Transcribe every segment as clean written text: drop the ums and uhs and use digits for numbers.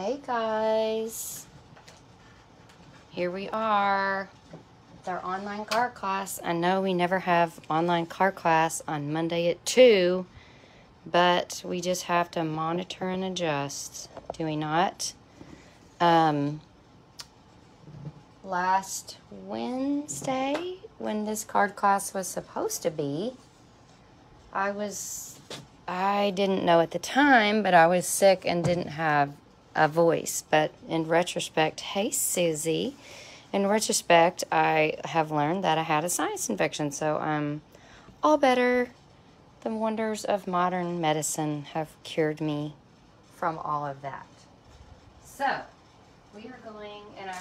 Hey guys, here we are. It's our online card class. I know we never have online card class on Monday at 2, but we just have to monitor and adjust, do we not? Last Wednesday, when this card class was supposed to be, I didn't know at the time, but I was sick and didn't have a voice. But in retrospect, hey Susie, in retrospect, I have learned that I had a sinus infection, so I'm all better. The wonders of modern medicine have cured me from all of that. So, we are going, and I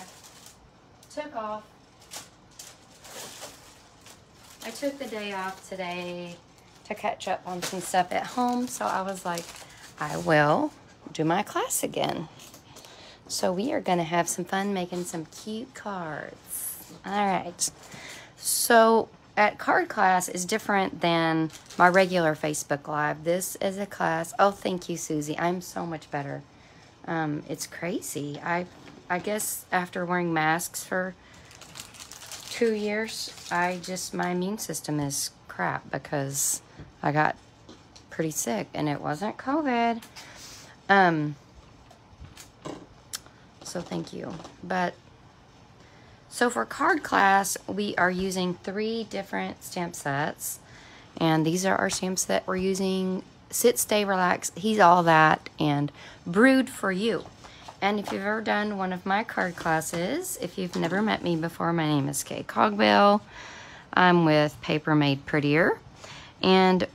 took the day off today to catch up on some stuff at home, so I was like, I will do my class again. So we are going to have some fun making some cute cards. All right. So at card class is different than my regular Facebook Live. This is a class. Oh, thank you, Susie. I'm so much better. It's crazy. I guess after wearing masks for 2 years, my immune system is crap because I got pretty sick and it wasn't COVID. So thank you. So for card class, we are using 3 different stamp sets, and these are our stamps that we're using: Sit, Stay, Relax, He's All That, and Brewed For You. And if you've ever done one of my card classes, if you've never met me before, my name is Cogbill. I'm with papermadeprettier, and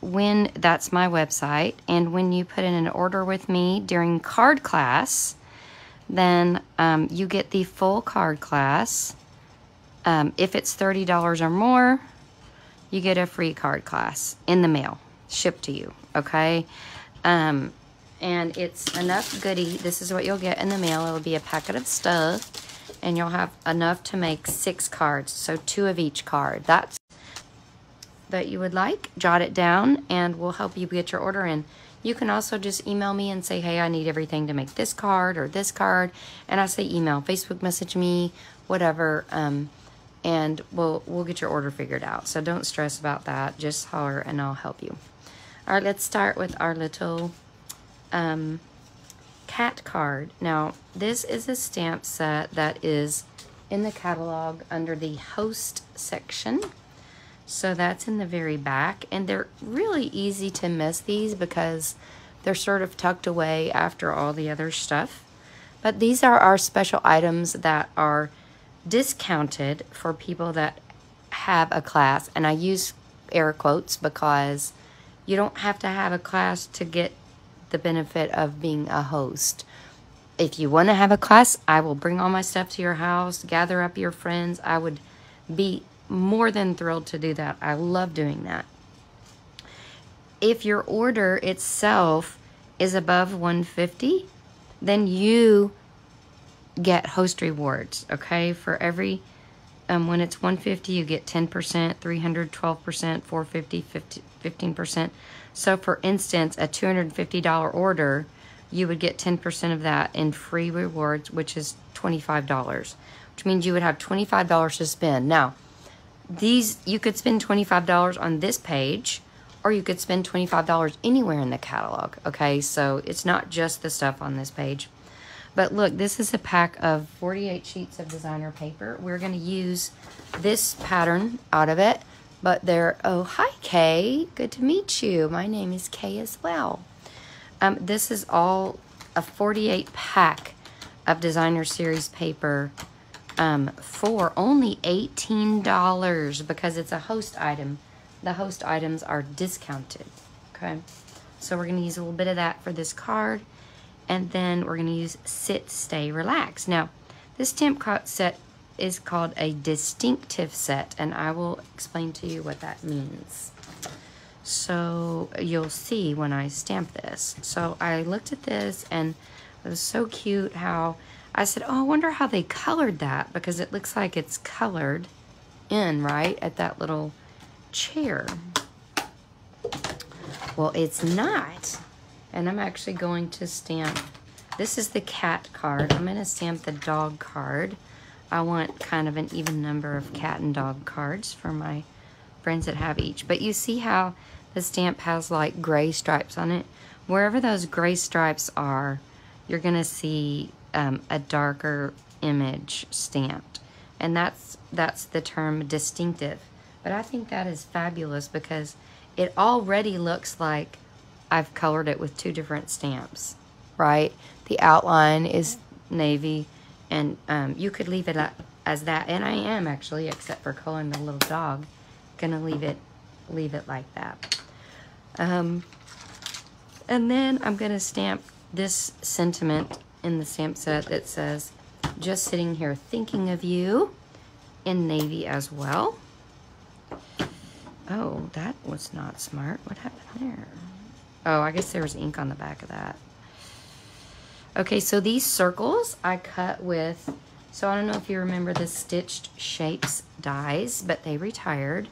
that's my website. And when you put in an order with me during card class, then you get the full card class. If it's $30 or more, you get a free card class in the mail, shipped to you, okay? And it's enough goodie. This is what you'll get in the mail. It'll be a packet of stuff, and you'll have enough to make 6 cards, so 2 of each card. That's that you would like. Jot it down, and we'll help you get your order in. You can also just email me and say, hey, I need everything to make this card or this card. And I say email, Facebook message me, whatever, and we'll get your order figured out. So don't stress about that. Just holler and I'll help you. All right, let's start with our little cat card. Now, this is a stamp set that is in the catalog under the host section. So that's in the very back, and they're really easy to miss these because they're sort of tucked away after all the other stuff. But these are our special items that are discounted for people that have a class, and I use air quotes because you don't have to have a class to get the benefit of being a host. If you want to have a class, I will bring all my stuff to your house, gather up your friends. I would be more than thrilled to do that. I love doing that. If your order itself is above $150, then you get host rewards, okay? For every when it's $150, you get 10%, $300, 12%, $450, 15%. So for instance, a $250 order, you would get 10% of that in free rewards, which is $25, which means you would have $25 to spend. Now, you could spend $25 on this page, or you could spend $25 anywhere in the catalog, okay? So it's not just the stuff on this page. But look, this is a pack of 48 sheets of designer paper. We're going to use this pattern out of it, but oh, hi Kay, good to meet you. My name is Kay as well. This is all a 48 pack of designer series paper for only $18 because it's a host item. The host items are discounted, okay? So we're going to use a little bit of that for this card, and then we're going to use Sit, Stay, Relax. Now, this stamp set is called a distinctive set, and I will explain to you what that means. So you'll see when I stamp this. So I looked at this, and it was so cute how I said, oh, I wonder how they colored that, because it looks like it's colored in, right, at that little chair. Well, it's not. And I'm actually going to stamp this is the cat card. I'm going to stamp the dog card. I want kind of an even number of cat and dog cards for my friends that have each. But you see how the stamp has like gray stripes on it? Wherever those gray stripes are, you're going to see a darker image stamped. And that's the term distinctive. But I think that is fabulous because it already looks like I've colored it with two different stamps, right? The outline is navy, and you could leave it as that, and I am actually, except for coloring the little dog, gonna leave it like that. And then I'm gonna stamp this sentiment in the stamp set that says, "Just sitting here thinking of you," in navy as well. Oh, that was not smart. What happened there? Oh, I guess there was ink on the back of that. Okay, so these circles I cut with, so I don't know if you remember the Stitched Shapes dies, but they retired,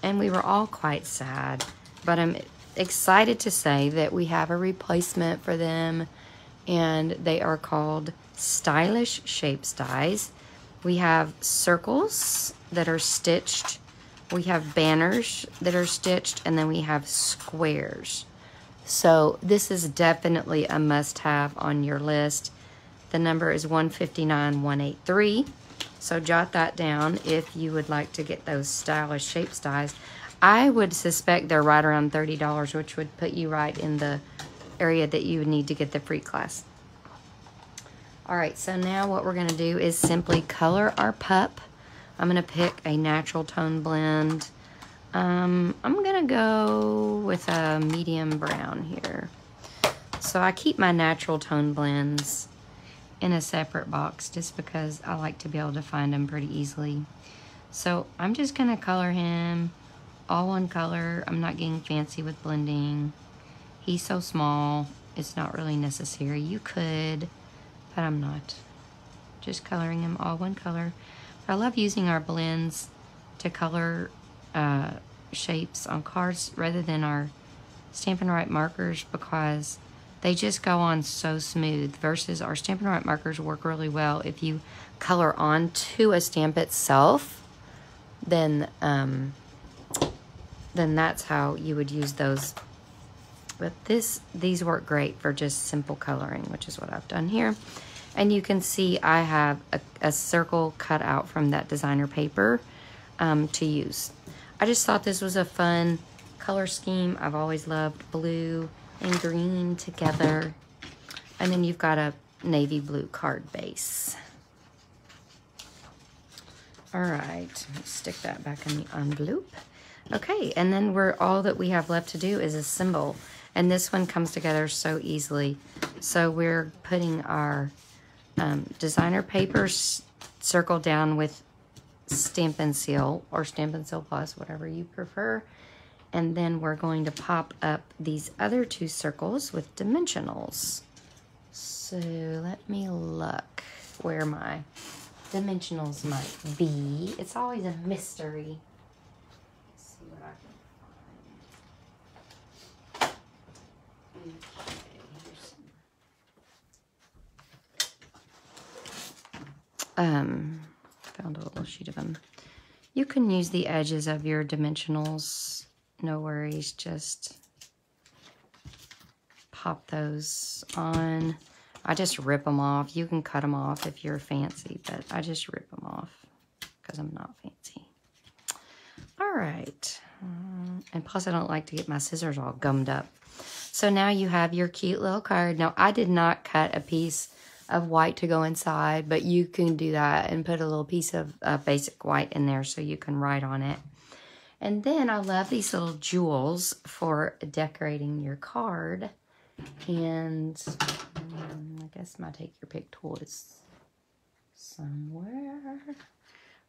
and we were all quite sad. But I'm excited to say that we have a replacement for them, and they are called Stylish Shapes dies. We have circles that are stitched, we have banners that are stitched, and then we have squares. So this is definitely a must-have on your list. The number is 159183. So jot that down if you would like to get those Stylish Shapes dies. I would suspect they're right around $30, which would put you right in the area that you would need to get the free class. All right, so now what we're gonna do is simply color our pup. I'm gonna pick a natural tone blend. I'm gonna go with a medium brown here. So I keep my natural tone blends in a separate box just because I like to be able to find them pretty easily. So I'm just gonna color him all one color. I'm not getting fancy with blending. He's so small, it's not really necessary. You could, but I'm not. Just coloring him all one color. I love using our blends to color shapes on cards rather than our Stampin' Right markers because they just go on so smooth, versus our Stampin' Right markers work really well if you color onto a stamp itself. Then that's how you would use those. But these work great for just simple coloring, which is what I've done here. And you can see I have a circle cut out from that designer paper to use. I just thought this was a fun color scheme. I've always loved blue and green together. And then you've got a navy blue card base. All right, let's stick that back in the envelope. Okay, and then all that we have left to do is a symbol. And this one comes together so easily. So we're putting our designer paper circle down with Stampin' Seal or Stampin' Seal Plus, whatever you prefer. And then we're going to pop up these other two circles with dimensionals. So let me look where my dimensionals might be. It's always a mystery. Let's see what I can find. Found a little sheet of them. You can use the edges of your dimensionals, no worries, just pop those on. I just rip them off. You can cut them off if you're fancy, but I just rip them off because I'm not fancy. All right, and plus I don't like to get my scissors all gummed up. So now you have your cute little card. Now I did not cut a piece of white to go inside, but you can do that and put a little piece of basic white in there so you can write on it. And then I love these little jewels for decorating your card. And I guess my take your pick tool is somewhere.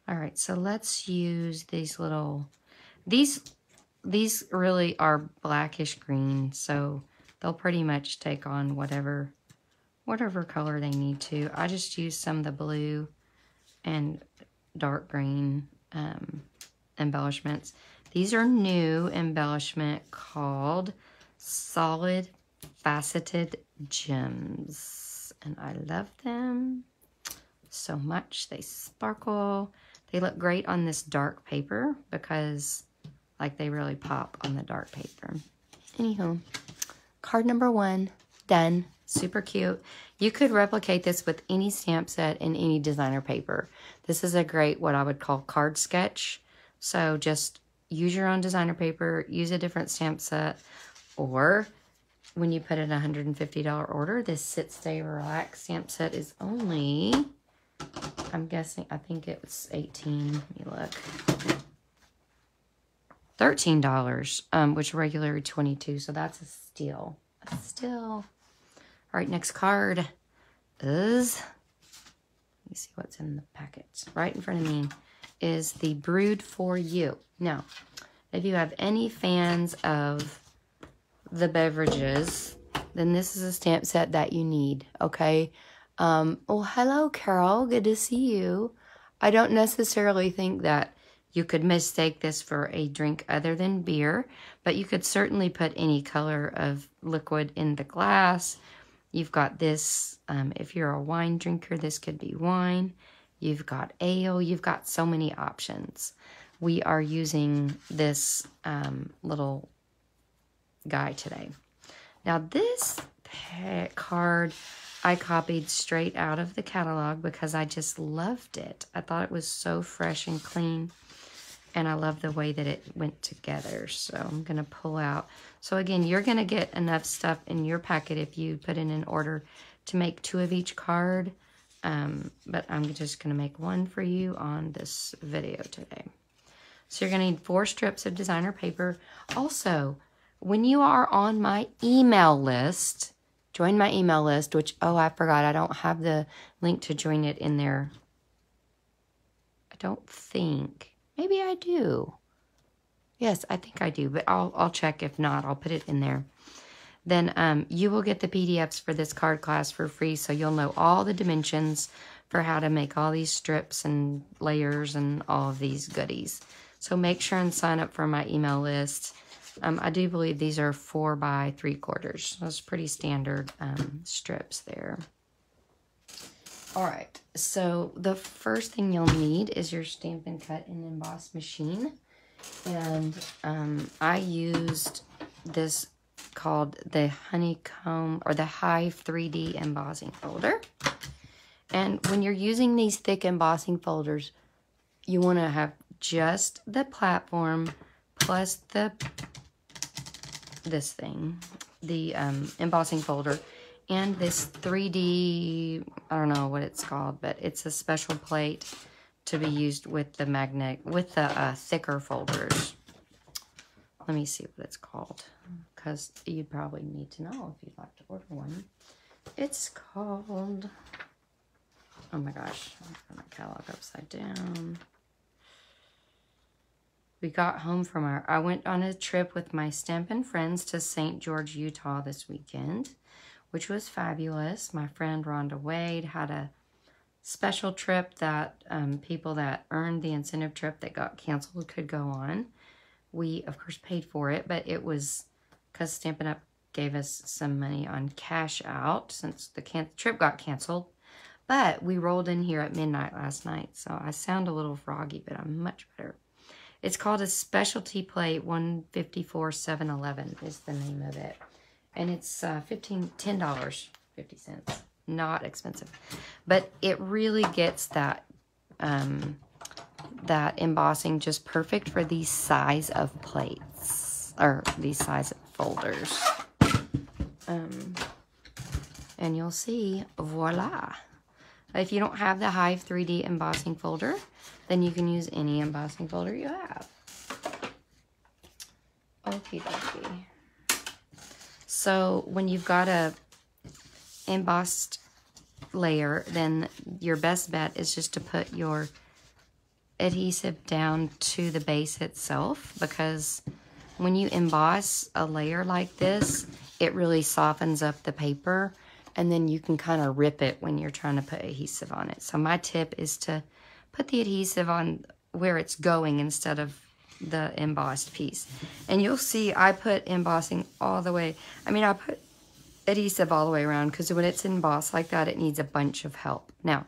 All right, so let's use these little, these really are blackish green, so they'll pretty much take on whatever color they need to. I just use some of the blue and dark green embellishments. These are new embellishment called Solid Faceted Gems. and I love them so much. They sparkle. They look great on this dark paper because like they really pop on the dark paper. Anywho, card number 1, done. Super cute. You could replicate this with any stamp set and any designer paper. This is a great, what I would call card sketch. So just use your own designer paper, use a different stamp set, or when you put in a $150 order, this Sit, Stay, Relax stamp set is only, I'm guessing, I think it was 18, let me look. $13, which regular $22, so that's a steal. A steal. All right, next card is, let me see what's in the packet. Right in front of me is the Brewed For You. Now, if you have any fans of the beverages, then this is a stamp set that you need, okay? Oh, hello, Carol. Good to see you. I don't necessarily think that you could mistake this for a drink other than beer, but you could certainly put any color of liquid in the glass. You've got this, if you're a wine drinker, this could be wine. You've got ale. You've got so many options. We are using this little guy today. Now, this card I copied straight out of the catalog because I just loved it. I thought it was so fresh and clean, and I love the way that it went together. So I'm going to pull out. So again, you're going to get enough stuff in your packet if you put in an order to make 2 of each card. But I'm just going to make 1 for you on this video today. So you're going to need 4 strips of designer paper. Also, when you are on my email list, join my email list, which, oh, I forgot. I don't have the link to join it in there. I don't think. Maybe I do. Yes, I think I do, but I'll check. If not, I'll put it in there. Then you will get the PDFs for this card class for free, so you'll know all the dimensions for how to make all these strips and layers and all of these goodies. So make sure and sign up for my email list. I do believe these are 4 by 3/4. Those pretty standard strips there. All right, so the first thing you'll need is your Stampin' Cut and Emboss machine. And I used this called the Honeycomb or the Hive 3D embossing folder. And when you're using these thick embossing folders, you want to have just the platform plus this thing, the embossing folder, and this 3D, I don't know what it's called, but it's a special plate to be used with the thicker folders. Let me see what it's called, because you'd probably need to know if you'd like to order one. It's called, oh my gosh, I got my catalog upside down. We got home from I went on a trip with my Stampin' friends to St. George, Utah this weekend, which was fabulous. My friend Rhonda Wade had a special trip that people that earned the incentive trip that got canceled could go on. We, of course, paid for it, but it was because Stampin' Up! Gave us some money on cash out since the trip got canceled. But we rolled in here at midnight last night, so I sound a little froggy, but I'm much better. It's called a Specialty Plate 154-711 is the name of it. And it's $10.50. Not expensive. But it really gets that that embossing just perfect for these size of plates. Or these size of folders. And you'll see, voila. If you don't have the Hive 3D embossing folder, then you can use any embossing folder you have. Okie dokie. So when you've got a embossed layer, then your best bet is just to put your adhesive down to the base itself, because when you emboss a layer like this, it really softens up the paper, and then you can kind of rip it when you're trying to put adhesive on it. So my tip is to put the adhesive on where it's going instead of the embossed piece. And you'll see I put embossing all the way. I mean, I put adhesive all the way around, because when it's embossed like that, it needs a bunch of help. Now,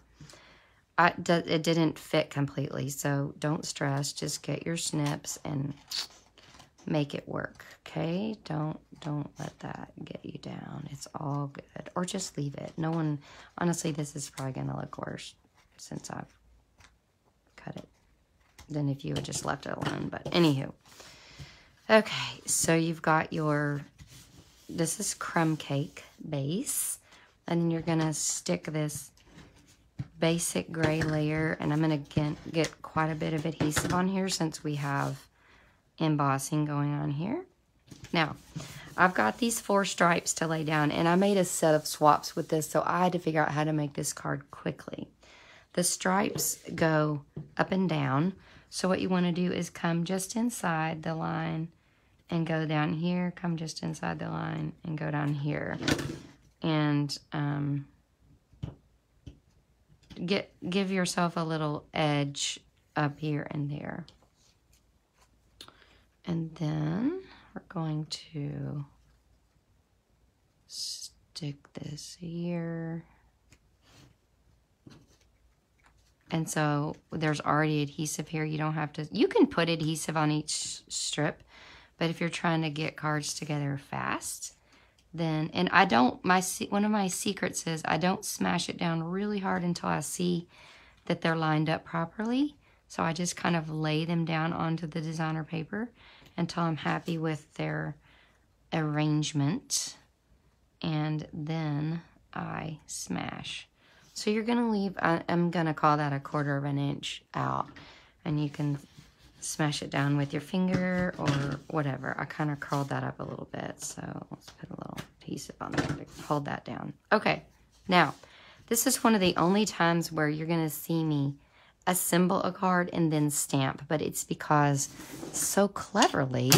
it didn't fit completely, so don't stress. Just get your snips and make it work, okay? Don't let that get you down. It's all good. Or just leave it. No one, honestly, this is probably going to look worse since I've cut it than if you had just left it alone. But anywho. Okay, so you've got your, this is crumb cake base. And then you're going to stick this basic gray layer. And I'm going to get quite a bit of adhesive on here since we have embossing going on here. Now, I've got these 4 stripes to lay down, and I made a set of swaps with this, so I had to figure out how to make this card quickly. The stripes go up and down, so what you want to do is come just inside the line and go down here, come just inside the line and go down here. And give yourself a little edge up here and there. And then we're going to stick this here. And so there's already adhesive here. You don't have to, you can put adhesive on each strip, but if you're trying to get cards together fast, then, and I don't, one of my secrets is I don't smash it down really hard until I see that they're lined up properly. So I just kind of lay them down onto the designer paper until I'm happy with their arrangement. And then I smash. So you're going to leave, I'm going to call that 1/4 of an inch out. And you can smash it down with your finger or whatever. I kind of curled that up a little bit. So let's put a little adhesive on there to hold that down. Okay, now this is one of the only times where you're going to see me assemble a card and then stamp, but it's because so cleverly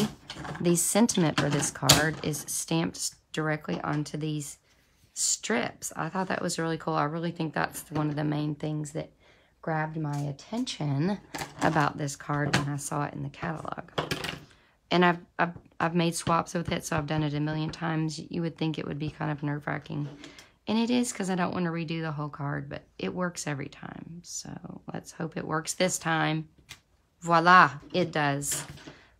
the sentiment for this card is stamped directly onto these strips. I thought that was really cool. I really think that's one of the main things that grabbed my attention about this card when I saw it in the catalog. And I've made swaps with it, so I've done it a million times. You would think it would be kind of nerve-wracking. And it is, because I don't want to redo the whole card, but it works every time. So let's hope it works this time. Voila, it does.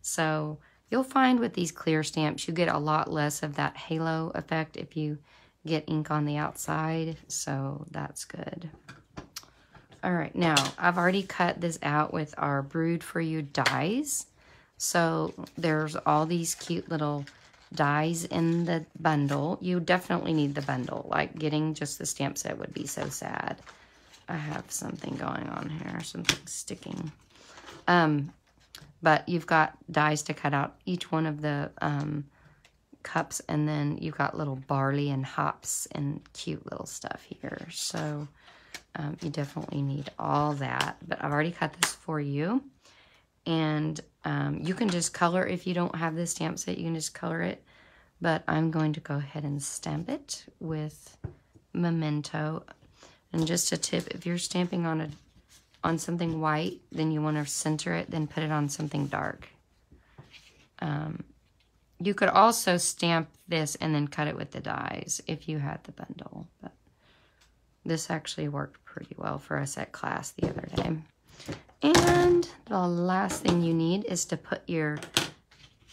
So you'll find with these clear stamps, you get a lot less of that halo effect if you get ink on the outside. So that's good. All right, now I've already cut this out with our Brewed For You dies. So there's all these cute little dies in the bundle. You definitely need the bundle. Like getting just the stamp set would be so sad. I have something going on here, something sticking. But you've got dies to cut out each one of the cups, and then you've got little barley and hops and cute little stuff here. So you definitely need all that. But I've already cut this for you. And you can just color, if you don't have this stamp set, you can just color it. But I'm going to go ahead and stamp it with Memento. And just a tip, if you're stamping on something white, then you want to center it, then put it on something dark. You could also stamp this and then cut it with the dies if you had the bundle. But this actually worked pretty well for us at class the other day. And the last thing you need is to put your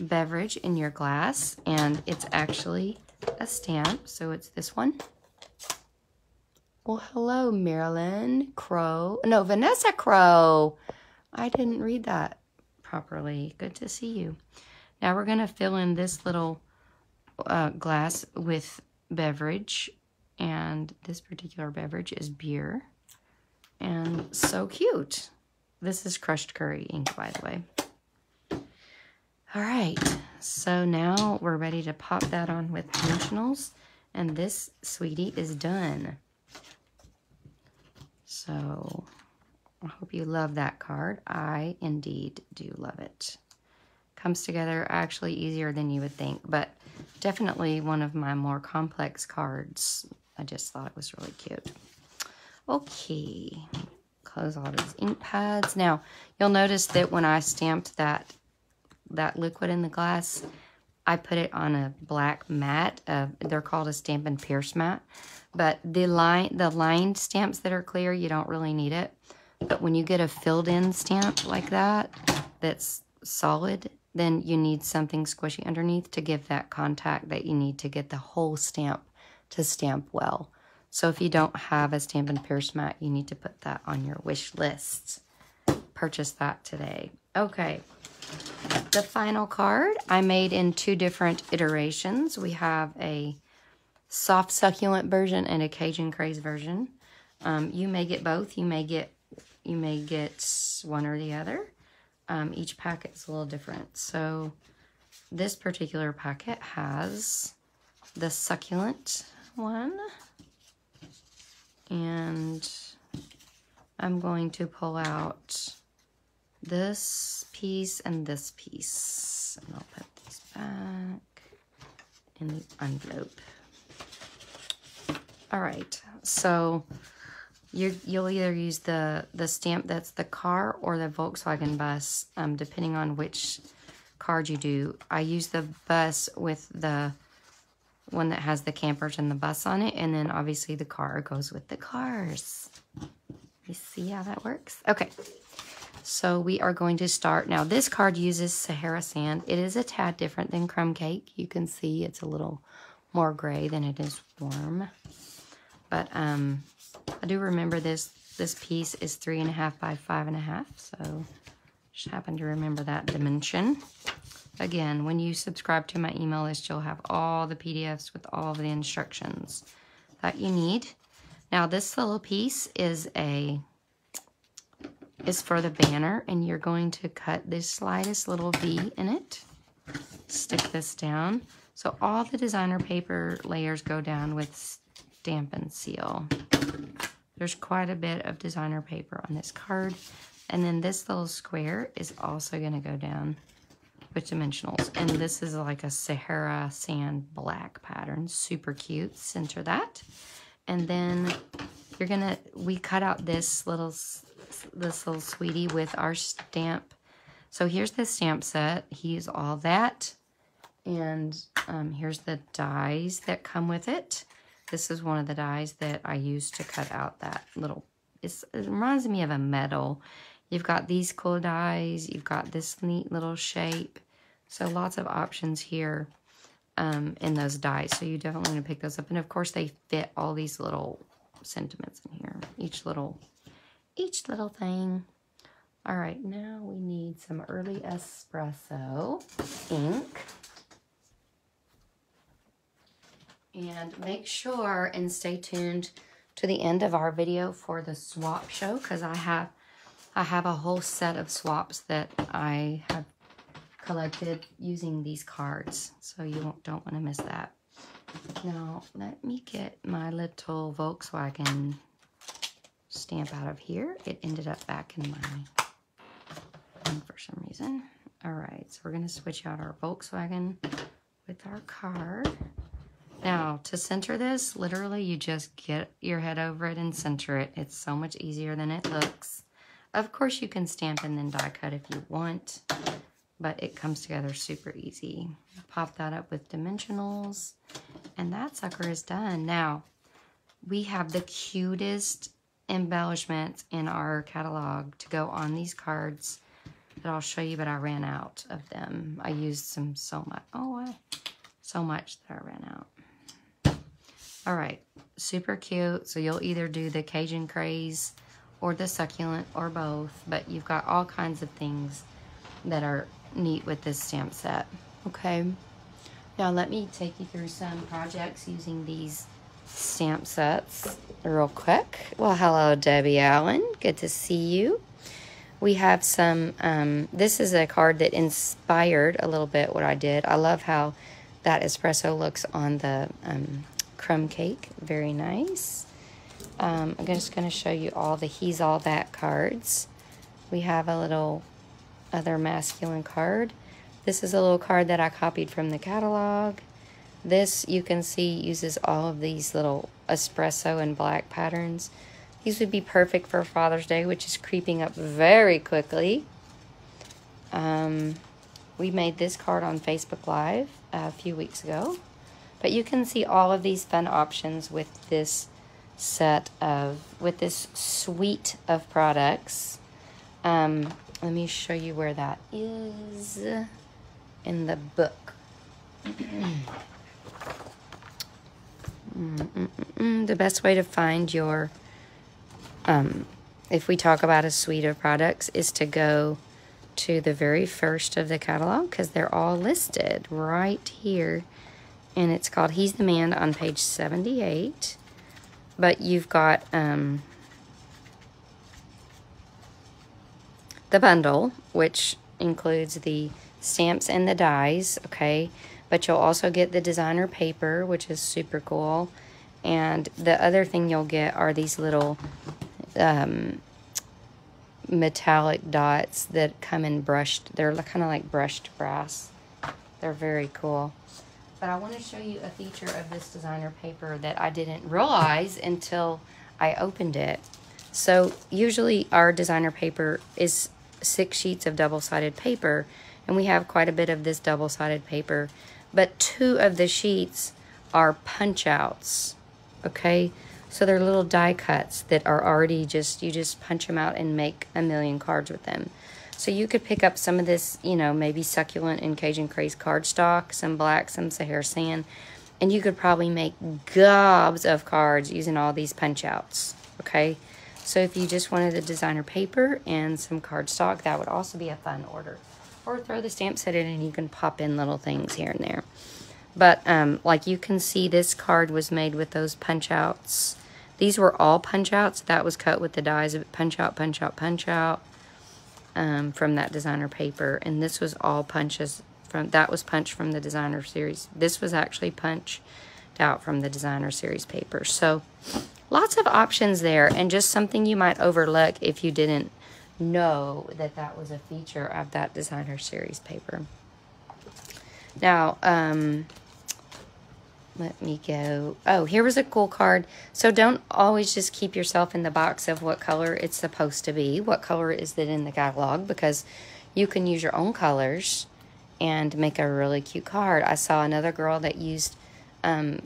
beverage in your glass, and it's actually a stamp, so it's this one. Well, hello, Marilyn Crow. No, Vanessa Crow. I didn't read that properly. Good to see you. Now we're going to fill in this little glass with beverage, and this particular beverage is beer, and so cute. This is crushed curry ink, by the way. All right, so now we're ready to pop that on with dimensionals, and this sweetie is done. So I hope you love that card. I indeed do love it. Comes together actually easier than you would think, but definitely one of my more complex cards. I just thought it was really cute. Okay. Close all these ink pads. Now, you'll notice that when I stamped that liquid in the glass, I put it on a black mat. They're called a Stampin' Pierce mat. But the lined stamps that are clear, you don't really need it. But when you get a filled-in stamp like that, that's solid, then you need something squishy underneath to give that contact that you need to get the whole stamp to stamp well. So if you don't have a Stampin' Pierce mat, you need to put that on your wish list. Purchase that today. Okay. The final card I made in 2 different iterations. We have a soft succulent version and a Cajun Craze version. You may get both. You may get one or the other. Each packet is a little different. So this particular packet has the succulent one, and I'm going to pull out this piece and this piece, and I'll put these back in the envelope. All right, so you'll either use the stamp that's the car or the Volkswagen bus, depending on which card you do. I use the bus with the one that has the campers and the bus on it, and then obviously the car goes with the cars. You see how that works? Okay, so we are going to start. Now, this card uses Sahara sand. It is a tad different than crumb cake. You can see it's a little more gray than it is warm. But I do remember this piece is 3.5 by 5.5, so just happen to remember that dimension. Again, when you subscribe to my email list, you'll have all the PDFs with all the instructions that you need. Now, this little piece is for the banner, and you're going to cut this slightest little V in it. Stick this down. So all the designer paper layers go down with Stampin' Seal. There's quite a bit of designer paper on this card. And then this little square is also going to go down with dimensionals. And this is like a Sahara sand black pattern. Super cute. Center that. And then we cut out this little sweetie with our stamp. So here's the stamp set. Here's all that. And here's the dies that come with it. This is one of the dies that I used to cut out that little, it reminds me of a medal. You've got these cool dies. You've got this neat little shape. So lots of options here in those dies. So you definitely want to pick those up. And of course they fit all these little sentiments in here. Each little thing. All right, now we need some early espresso ink. And make sure and stay tuned to the end of our video for the swap show, because I have a whole set of swaps that I have collected using these cards. So you don't want to miss that. Now, let me get my little Volkswagen stamp out of here. It ended up back in my thing for some reason. All right, so we're going to switch out our Volkswagen with our card. Now, to center this, literally you just get your head over it and center it. It's so much easier than it looks. Of course, you can stamp and then die cut if you want, but it comes together super easy. Pop that up with dimensionals, and that sucker is done. Now, we have the cutest embellishments in our catalog to go on these cards that I'll show you, but I ran out of them. I used them so much. So much that I ran out. All right, super cute. So you'll either do the Cajun Craze or the succulent or both, but you've got all kinds of things that are neat with this stamp set. Okay, now let me take you through some projects using these stamp sets real quick. Well, hello, Debbie Allen. Good to see you. We have some, this is a card that inspired a little bit what I did. I love how that espresso looks on the crumb cake. Very nice. I'm just going to show you all the He's All That cards. We have a little other masculine card. This is a little card that I copied from the catalog. This, you can see, uses all of these little espresso and black patterns. These would be perfect for Father's Day, which is creeping up very quickly. We made this card on Facebook Live. a few weeks ago. But you can see all of these fun options with this with this suite of products. Let me show you where that is in the book. The best way to find your, if we talk about a suite of products, is to go to the very first of the catalog, because they're all listed right here. And it's called He's the Man on page 78. But you've got the bundle, which includes the stamps and the dies, okay? But you'll also get the designer paper, which is super cool. And the other thing you'll get are these little metallic dots that come in brushed. They're kind of like brushed brass. They're very cool. But I want to show you a feature of this designer paper that I didn't realize until I opened it. So usually our designer paper is 6 sheets of double-sided paper, and we have quite a bit of this double-sided paper. But 2 of the sheets are punch-outs, okay? So they're little die cuts that are already you just punch them out and make a million cards with them. So you could pick up some of this, you know, maybe succulent and Cajun Craze cardstock, some black, some Sahara sand, and you could probably make gobs of cards using all these punch outs, okay? So if you just wanted the designer paper and some cardstock, that would also be a fun order. Or throw the stamp set in and you can pop in little things here and there. But like you can see, this card was made with those punch outs. These were all punch outs. That was cut with the dies of punch out, punch out, punch out. From that designer paper, and this was all punches from, that was punched from the designer series. This was actually punched out from the designer series paper. So lots of options there, and just something you might overlook if you didn't know that that was a feature of that designer series paper. Now, let me go. Oh, here was a cool card. So don't always just keep yourself in the box of what color it's supposed to be. What color is it in the catalog? Because you can use your own colors and make a really cute card. I saw another girl that used, on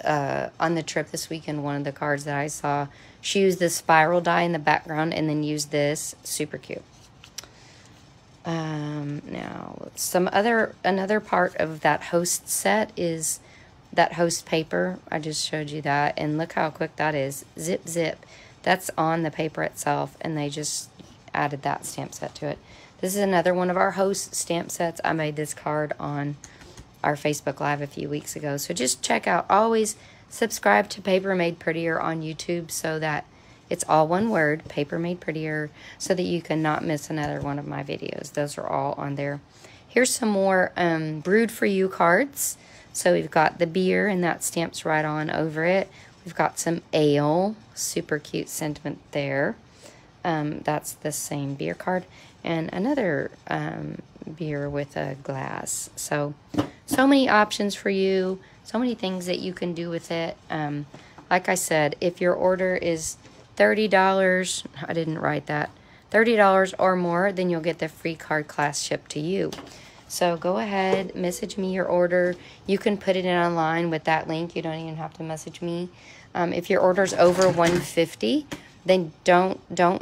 the trip this weekend, one of the cards that I saw, she used the spiral die in the background and then used this. Super cute. Now, another part of that host set is that host paper. I just showed you that, and look how quick that is. Zip, zip. That's on the paper itself, and they just added that stamp set to it. This is another one of our host stamp sets. I made this card on our Facebook Live a few weeks ago, so just check out. Always subscribe to Paper Made Prettier on YouTube so that it's all one word, Paper Made Prettier, so that you cannot miss another one of my videos. Those are all on there. Here's some more Brewed For You cards. So we've got the beer, and that stamps right on over it. We've got some ale, super cute sentiment there. That's the same beer card. And another beer with a glass. So many options for you. So many things that you can do with it. Like I said, if your order is $30, I didn't write that, $30 or more, then you'll get the free card class shipped to you. So go ahead, message me your order. You can put it in online with that link. You don't even have to message me. If your order's over $150, then don't go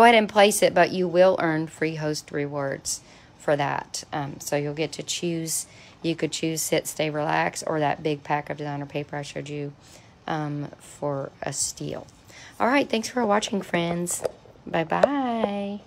ahead and place it, but you will earn free host rewards for that. So you'll get to choose. You could choose Sit, Stay, Relax, or that big pack of designer paper I showed you for a steal. All right, thanks for watching, friends. Bye-bye.